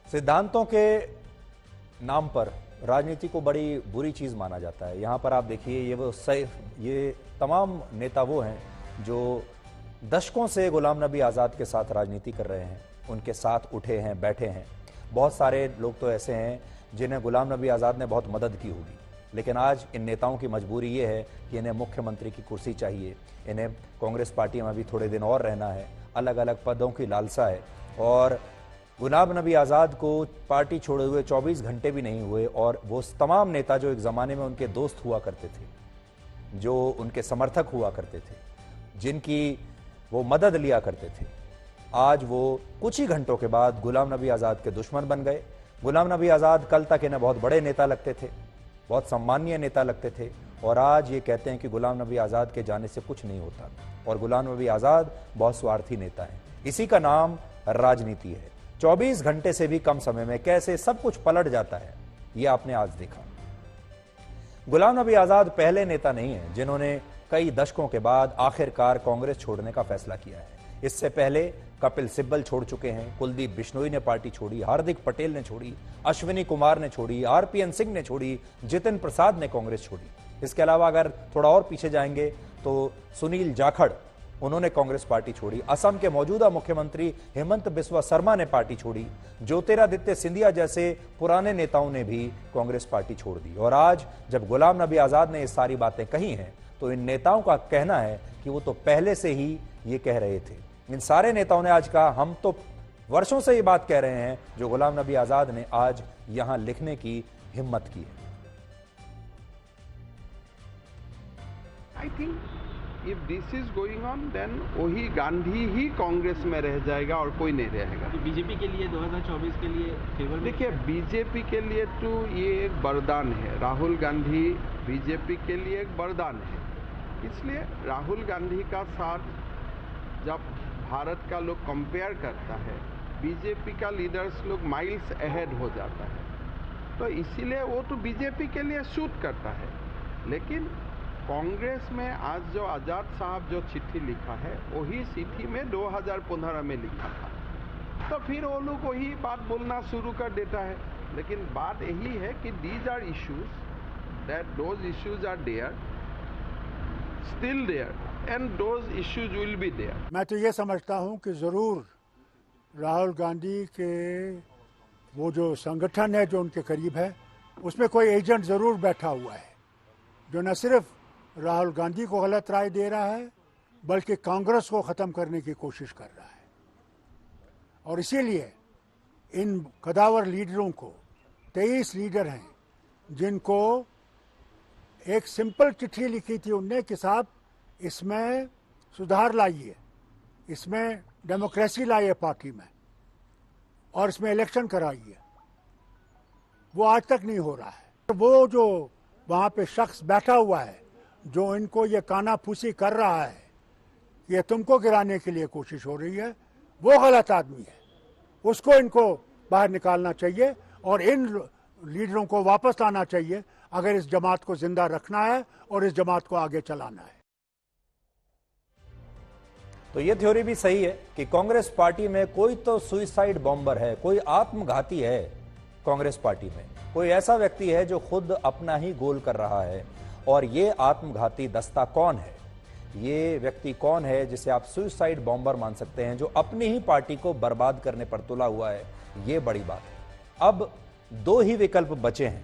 सिद्धांतों के नाम पर राजनीति को बड़ी बुरी चीज माना जाता है। यहां पर आप देखिए ये तमाम नेता वो हैं जो दशकों से गुलाम नबी आज़ाद के साथ राजनीति कर रहे हैं, उनके साथ उठे हैं, बैठे हैं। बहुत सारे लोग तो ऐसे हैं जिन्हें गुलाम नबी आज़ाद ने बहुत मदद की होगी, लेकिन आज इन नेताओं की मजबूरी ये है कि इन्हें मुख्यमंत्री की कुर्सी चाहिए, इन्हें कांग्रेस पार्टी में भी थोड़े दिन और रहना है, अलग अलग पदों की लालसा है। और गुलाम नबी आज़ाद को पार्टी छोड़े हुए 24 घंटे भी नहीं हुए और वो तमाम नेता जो एक ज़माने में उनके दोस्त हुआ करते थे, जो उनके समर्थक हुआ करते थे, जिनकी वो मदद लिया करते थे, आज वो कुछ ही घंटों के बाद गुलाम नबी आज़ाद के दुश्मन बन गए। गुलाम नबी आज़ाद कल तक इन्हें बहुत बड़े नेता लगते थे, बहुत सम्मानीय नेता लगते थे, और आज ये कहते हैं कि गुलाम नबी आज़ाद के जाने से कुछ नहीं होता, और गुलाम नबी आज़ाद बहुत स्वार्थी नेता हैं। इसी का नाम राजनीति है। 24 घंटे से भी कम समय में कैसे सब कुछ पलट जाता है, ये आपने आज देखा। गुलाम नबी आज़ाद पहले नेता नहीं है जिन्होंने कई दशकों के बाद आखिरकार कांग्रेस छोड़ने का फैसला किया है। इससे पहले कपिल सिब्बल छोड़ चुके हैं, कुलदीप बिश्नोई ने पार्टी छोड़ी, हार्दिक पटेल ने छोड़ी, अश्विनी कुमार ने छोड़ी, आरपीएन सिंह ने छोड़ी, जितिन प्रसाद ने कांग्रेस छोड़ी। इसके अलावा अगर थोड़ा और पीछे जाएंगे तो सुनील जाखड़, उन्होंने कांग्रेस पार्टी छोड़ी। असम के मौजूदा मुख्यमंत्री हेमंत बिस्वा शर्मा ने पार्टी छोड़ी। ज्योतिरादित्य सिंधिया जैसे पुराने नेताओं ने भी कांग्रेस पार्टी छोड़ दी। और आज जब गुलाम नबी आज़ाद ने ये सारी बातें कही हैं तो इन नेताओं का कहना है कि वो तो पहले से ही ये कह रहे थे। इन सारे नेताओं ने आज कहा हम तो वर्षों से ये बात कह रहे हैं, जो गुलाम नबी आज़ाद ने आज यहां लिखने की हिम्मत की है। I think if this is going on then वही गांधी ही कांग्रेस में रह जाएगा और कोई नहीं रहेगा। तो बीजेपी के लिए 2024 के लिए फेवर? देखिए, बीजेपी के लिए तो ये एक वरदान है। राहुल गांधी बीजेपी के लिए एक वरदान है। इसलिए राहुल गांधी का साथ जब भारत का लोग कंपेयर करता है, बीजेपी का लीडर्स लोग माइल्स अहेड हो जाता है, तो इसीलिए वो तो बीजेपी के लिए सूट करता है। लेकिन कांग्रेस में आज जो आज़ाद साहब जो चिट्ठी लिखा है, वही चिट्ठी में 2015 में लिखा था, तो फिर वो लोग वही बात बोलना शुरू कर देता है। लेकिन बात यही है कि these are issues that those issues are there, still there, and those issues will be there. मैं तो ये समझता हूँ कि ज़रूर राहुल गांधी के वो जो संगठन है जो उनके करीब है, उसमें कोई एजेंट ज़रूर बैठा हुआ है जो न सिर्फ राहुल गांधी को गलत राय दे रहा है बल्कि कांग्रेस को ख़त्म करने की कोशिश कर रहा है। और इसीलिए इन कदावर लीडरों को, 23 लीडर हैं जिनको एक सिंपल चिट्ठी लिखी थी उनने कि साहब इसमें सुधार लाइए, इसमें डेमोक्रेसी लाइए पार्टी में, और इसमें इलेक्शन कराइए, वो आज तक नहीं हो रहा है। तो वो जो वहाँ पे शख्स बैठा हुआ है जो इनको ये कानाफूसी कर रहा है, ये तुमको गिराने के लिए कोशिश हो रही है, वो गलत आदमी है, उसको इनको बाहर निकालना चाहिए और इन लीडरों को वापस लाना चाहिए अगर इस जमात को जिंदा रखना है और इस जमात को आगे चलाना है। तो ये थ्योरी भी सही है कि कांग्रेस पार्टी में कोई तो सुइसाइड बॉम्बर है, कोई आत्मघाती है कांग्रेस पार्टी में, कोई ऐसा व्यक्ति है जो खुद अपना ही गोल कर रहा है। और ये आत्मघाती दस्ता कौन है, ये व्यक्ति कौन है जिसे आप सुइसाइड बॉम्बर मान सकते हैं, जो अपनी ही पार्टी को बर्बाद करने पर तुला हुआ है, ये बड़ी बात है। अब दो ही विकल्प बचे हैं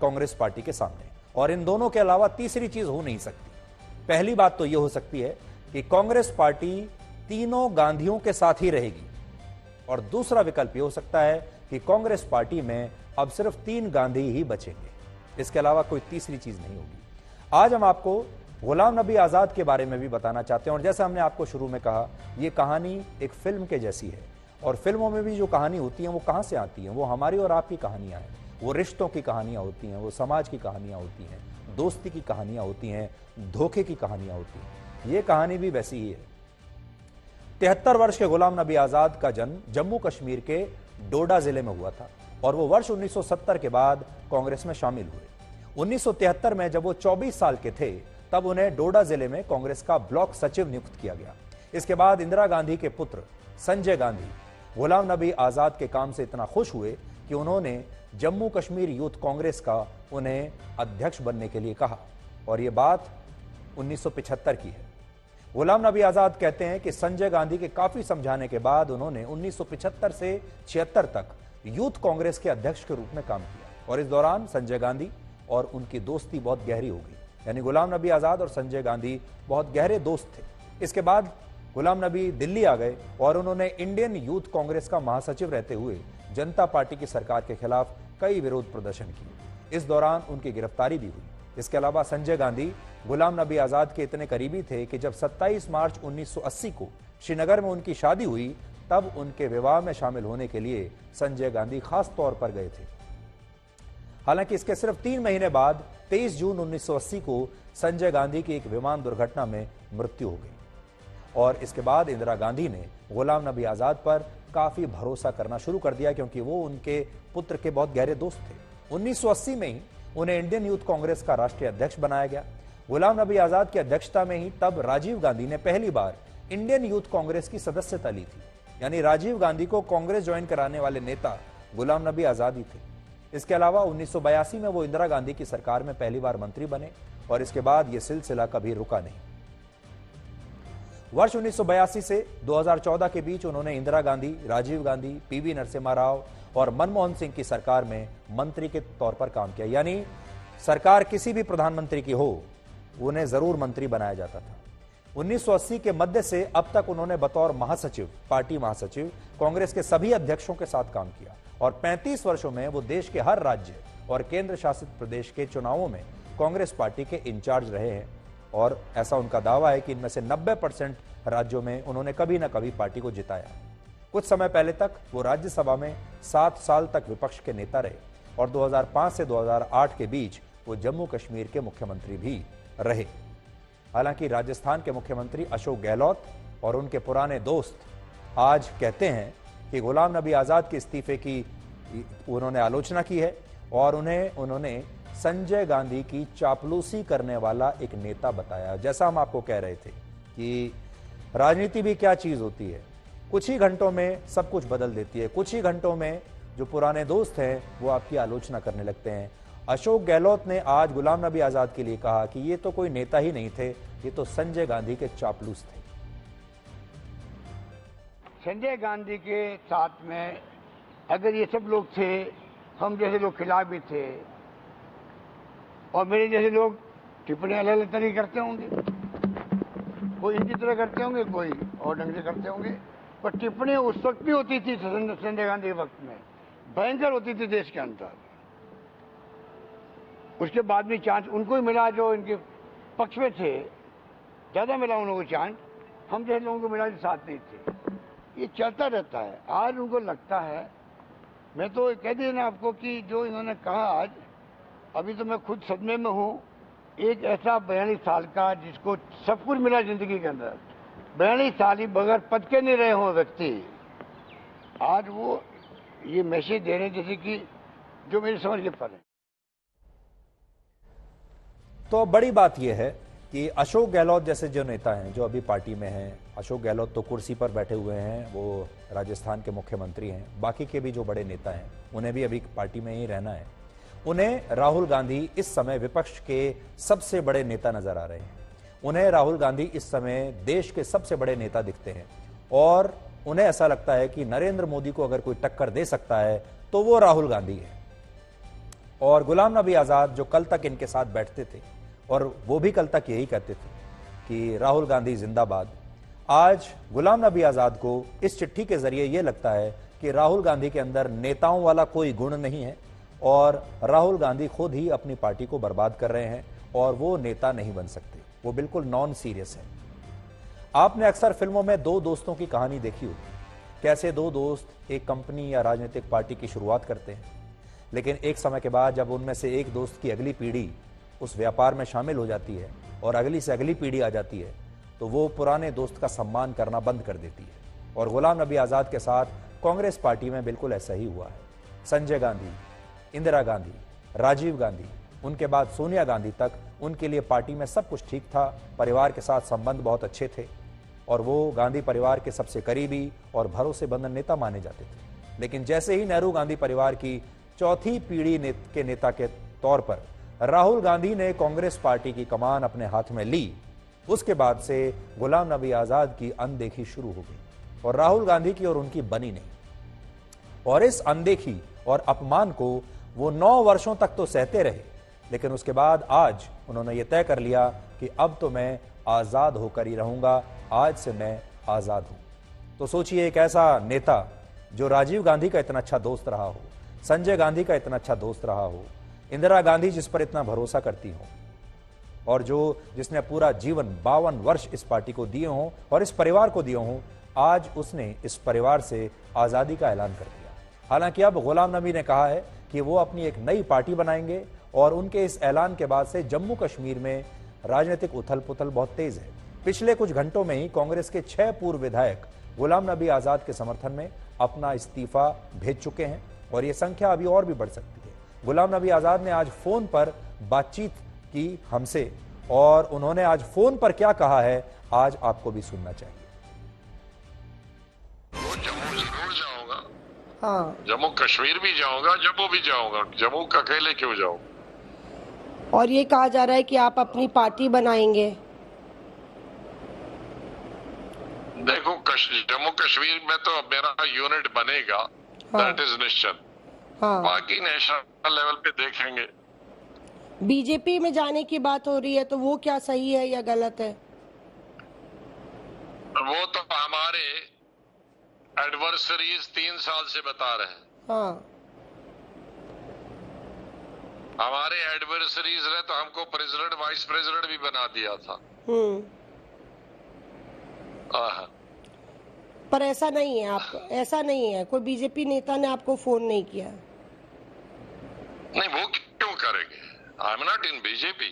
कांग्रेस पार्टी के सामने, और इन दोनों के अलावा तीसरी चीज हो नहीं सकती। पहली बात तो यह हो सकती है कि कांग्रेस पार्टी तीनों गांधियों के साथ ही रहेगी, और दूसरा विकल्प यह हो सकता है कि कांग्रेस पार्टी में अब सिर्फ 3 गांधी ही बचेंगे, इसके अलावा कोई तीसरी चीज नहीं होगी। आज हम आपको गुलाम नबी आज़ाद के बारे में भी बताना चाहते हैं, और जैसा हमने आपको शुरू में कहा, यह कहानी एक फिल्म के जैसी है, और फिल्मों में भी जो कहानी होती है वो कहां से आती है, वो हमारी और आपकी कहानियां हैं, वो रिश्तों की कहानियां होती हैं, वो समाज की कहानियां होती हैं, दोस्ती की कहानियां होती हैं, धोखे की कहानियां होती हैं। ये कहानी भी वैसी ही है। 73 वर्ष के गुलाम नबी आज़ाद का जन्म जम्मू कश्मीर के डोडा जिले में हुआ था, और वो वर्ष 1970 के बाद कांग्रेस में शामिल हुए। 1973 में जब वो 24 साल के थे तब उन्हें डोडा जिले में कांग्रेस का ब्लॉक सचिव नियुक्त किया गया। इसके बाद इंदिरा गांधी के पुत्र संजय गांधी गुलाम नबी आजाद के काम से इतना खुश हुए कि उन्होंने जम्मू कश्मीर यूथ कांग्रेस का उन्हें अध्यक्ष बनने के लिए कहा, और यह बात 1975 की है। गुलाम नबी आजाद कहते हैं कि संजय गांधी के काफी समझाने के बाद उन्होंने 1975 से 76 तक यूथ कांग्रेस के अध्यक्ष के रूप में काम किया, और इस दौरान संजय गांधी और उनकी दोस्ती बहुत गहरी हो गई। यानी गुलाम नबी आजाद और संजय गांधी बहुत गहरे दोस्त थे। इसके बाद गुलाम नबी दिल्ली आ गए और उन्होंने इंडियन यूथ कांग्रेस का महासचिव रहते हुए जनता पार्टी की सरकार के खिलाफ कई विरोध प्रदर्शन किए। इस दौरान उनकी गिरफ्तारी भी हुई। इसके अलावा संजय गांधी गुलाम नबी आजाद के इतने करीबी थे कि जब 27 मार्च 1980 को श्रीनगर में उनकी शादी हुई, तब उनके विवाह में शामिल होने के लिए संजय गांधी खास तौर पर गए थे। हालांकि इसके सिर्फ 3 महीने बाद 23 जून 1980 को संजय गांधी की एक विमान दुर्घटना में मृत्यु हो गई, और इसके बाद इंदिरा गांधी ने गुलाम नबी आजाद पर काफी भरोसा करना शुरू कर दिया, क्योंकि वो उनके पुत्र के बहुत गहरे दोस्त थे। 1980 में ही उन्हें इंडियन यूथ कांग्रेस का राष्ट्रीय अध्यक्ष बनाया गया। गुलाम नबी आजाद की अध्यक्षता में ही तब राजीव गांधी ने पहली बार इंडियन यूथ कांग्रेस की सदस्यता ली थी। यानी राजीव गांधी को कांग्रेस ज्वाइन कराने वाले नेता गुलाम नबी आजाद ही थे। इसके अलावा 1982 में वो इंदिरा गांधी की सरकार में पहली बार मंत्री बने, और इसके बाद यह सिलसिला कभी रुका नहीं। वर्ष 1982 से 2014 के बीच उन्होंने इंदिरा गांधी, राजीव गांधी, पीवी नरसिम्हा राव और मनमोहन सिंह की सरकार में मंत्री के तौर पर काम किया। यानी सरकार किसी भी प्रधानमंत्री की हो, उन्हें जरूर मंत्री बनाया जाता था। 1980 के मध्य से अब तक उन्होंने बतौर महासचिव, पार्टी महासचिव, कांग्रेस के सभी अध्यक्षों के साथ काम किया, और 35 वर्षों में वो देश के हर राज्य और केंद्र शासित प्रदेश के चुनावों में कांग्रेस पार्टी के इंचार्ज रहे हैं। और ऐसा उनका दावा है कि इनमें से 90% राज्यों में उन्होंने कभी ना कभी पार्टी को जिताया। कुछ समय पहले तक वो राज्यसभा में 7 साल तक विपक्ष के नेता रहे, और 2005 से 2008 के बीच वो जम्मू कश्मीर के मुख्यमंत्री भी रहे। हालांकि राजस्थान के मुख्यमंत्री अशोक गहलोत और उनके पुराने दोस्त आज कहते हैं कि गुलाम नबी आजाद के इस्तीफे की उन्होंने आलोचना की है, और उन्होंने संजय गांधी की चापलूसी करने वाला एक नेता बताया। जैसा हम आपको कह रहे थे कि राजनीति भी क्या चीज होती है, कुछ ही घंटों में सब कुछ बदल देती है। कुछ ही घंटों में जो पुराने दोस्त हैं वो आपकी आलोचना करने लगते हैं। अशोक गहलोत ने आज गुलाम नबी आजाद के लिए कहा कि ये तो कोई नेता ही नहीं थे, ये तो संजय गांधी के चापलूस थे। संजय गांधी के साथ में अगर ये सब लोग थे, हम जैसे लोग खिलाफ भी थे, और मेरे जैसे लोग टिप्पणी अलग अलग तरीके करते होंगे, कोई इनकी तरह करते होंगे, कोई और ढंग से करते होंगे, पर टिप्पणी उस वक्त भी होती थी संजय गांधी के वक्त में, भयंकर होती थी देश के अंदर। उसके बाद भी चांस उनको ही मिला जो इनके पक्ष में थे, ज़्यादा मिला उन लोगों को चांस, हम जैसे लोगों को मिला जो साथ नहीं थे। ये चलता रहता है। आज उनको लगता है, मैं तो कह दिया ना आपको कि जो इन्होंने कहा आज, अभी तो मैं खुद सदमे में हूँ। एक ऐसा 42 साल का जिसको सब कुछ मिला जिंदगी के अंदर, 42 साल ही बगैर पद के नहीं रहे हों व्यक्ति, आज वो ये मैसेज दे रहे हैं जैसे कि जो मेरी समझ के पर है। तो बड़ी बात यह है कि अशोक गहलोत जैसे जो नेता हैं जो अभी पार्टी में हैं, अशोक गहलोत तो कुर्सी पर बैठे हुए हैं, वो राजस्थान के मुख्यमंत्री हैं, बाकी के भी जो बड़े नेता हैं उन्हें भी अभी पार्टी में ही रहना है। उन्हें राहुल गांधी इस समय विपक्ष के सबसे बड़े नेता नजर आ रहे हैं। उन्हें राहुल गांधी इस समय देश के सबसे बड़े नेता दिखते हैं, और उन्हें ऐसा लगता है कि नरेंद्र मोदी को अगर कोई टक्कर दे सकता है तो वो राहुल गांधी है। और गुलाम नबी आजाद जो कल तक इनके साथ बैठते थे, और वो भी कल तक यही कहते थे कि राहुल गांधी जिंदाबाद, आज गुलाम नबी आजाद को इस चिट्ठी के जरिए यह लगता है कि राहुल गांधी के अंदर नेताओं वाला कोई गुण नहीं है, और राहुल गांधी खुद ही अपनी पार्टी को बर्बाद कर रहे हैं, और वो नेता नहीं बन सकते, वो बिल्कुल नॉन सीरियस है। आपने अक्सर फिल्मों में दो दोस्तों की कहानी देखी होगी, कैसे दो दोस्त एक कंपनी या राजनीतिक पार्टी की शुरुआत करते हैं, लेकिन एक समय के बाद जब उनमें से एक दोस्त की अगली पीढ़ी उस व्यापार में शामिल हो जाती है और अगली से अगली पीढ़ी आ जाती है, तो वो पुराने दोस्त का सम्मान करना बंद कर देती है। और गुलाम नबी आजाद के साथ कांग्रेस पार्टी में बिल्कुल ऐसा ही हुआ है। संजय गांधी, इंदिरा गांधी, राजीव गांधी, उनके बाद सोनिया गांधी तक उनके लिए पार्टी में सब कुछ ठीक था, परिवार के साथ संबंध बहुत अच्छे थे, और वो गांधी परिवार के सबसे करीबी और भरोसेमंद नेता माने जाते थे। लेकिन जैसे ही नेहरू गांधी परिवार की चौथी पीढ़ी के नेता के तौर पर राहुल गांधी ने कांग्रेस पार्टी की कमान अपने हाथ में ली, उसके बाद से गुलाम नबी आजाद की अनदेखी शुरू हो गई और राहुल गांधी की और उनकी बनी नहीं। और इस अनदेखी और अपमान को वो 9 वर्षों तक तो सहते रहे, लेकिन उसके बाद आज उन्होंने ये तय कर लिया कि अब तो मैं आजाद होकर ही रहूंगा, आज से मैं आजाद हूं। तो सोचिए, एक ऐसा नेता जो राजीव गांधी का इतना अच्छा दोस्त रहा हो, संजय गांधी का इतना अच्छा दोस्त रहा हो, इंदिरा गांधी जिस पर इतना भरोसा करती हो और जिसने पूरा जीवन 52 वर्ष इस पार्टी को दिए हों और इस परिवार को दिए हों, आज उसने इस परिवार से आजादी का ऐलान कर दिया। हालांकि अब गुलाम नबी ने कहा है कि वो अपनी एक नई पार्टी बनाएंगे और उनके इस ऐलान के बाद से जम्मू कश्मीर में राजनीतिक उथल पुथल बहुत तेज है। पिछले कुछ घंटों में ही कांग्रेस के 6 पूर्व विधायक गुलाम नबी आजाद के समर्थन में अपना इस्तीफा भेज चुके हैं और ये संख्या अभी और भी बढ़ सकती है। गुलाम नबी आजाद ने आज फोन पर बातचीत की हमसे और उन्होंने आज फोन पर क्या कहा है, आज आपको भी सुनना चाहिए। जम्मू जरूर जाऊंगा, हाँ, जम्मू कश्मीर भी जाऊंगा, जम्मू भी जाऊंगा, जम्मू का अकेले क्यों जाऊं? और ये कहा जा रहा है कि आप अपनी पार्टी बनाएंगे। देखो, जम्मू कश्मीर में तो मेरा यूनिट बनेगा, दैट इज निश्चित। हाँ, बाकी नेशनल लेवल पे देखेंगे। बीजेपी में जाने की बात हो रही है, तो वो क्या सही है या गलत है? वो तो हमारे एडवर्सरीज 3 साल से बता रहे हैं। हाँ, हमारे एडवर्सरीज ने तो हमको प्रेसिडेंट वाइस प्रेसिडेंट भी बना दिया था। पर ऐसा नहीं है, आप ऐसा नहीं है, कोई बीजेपी नेता ने आपको फोन नहीं किया? नहीं, वो क्यों करेंगे? I am not in BJP.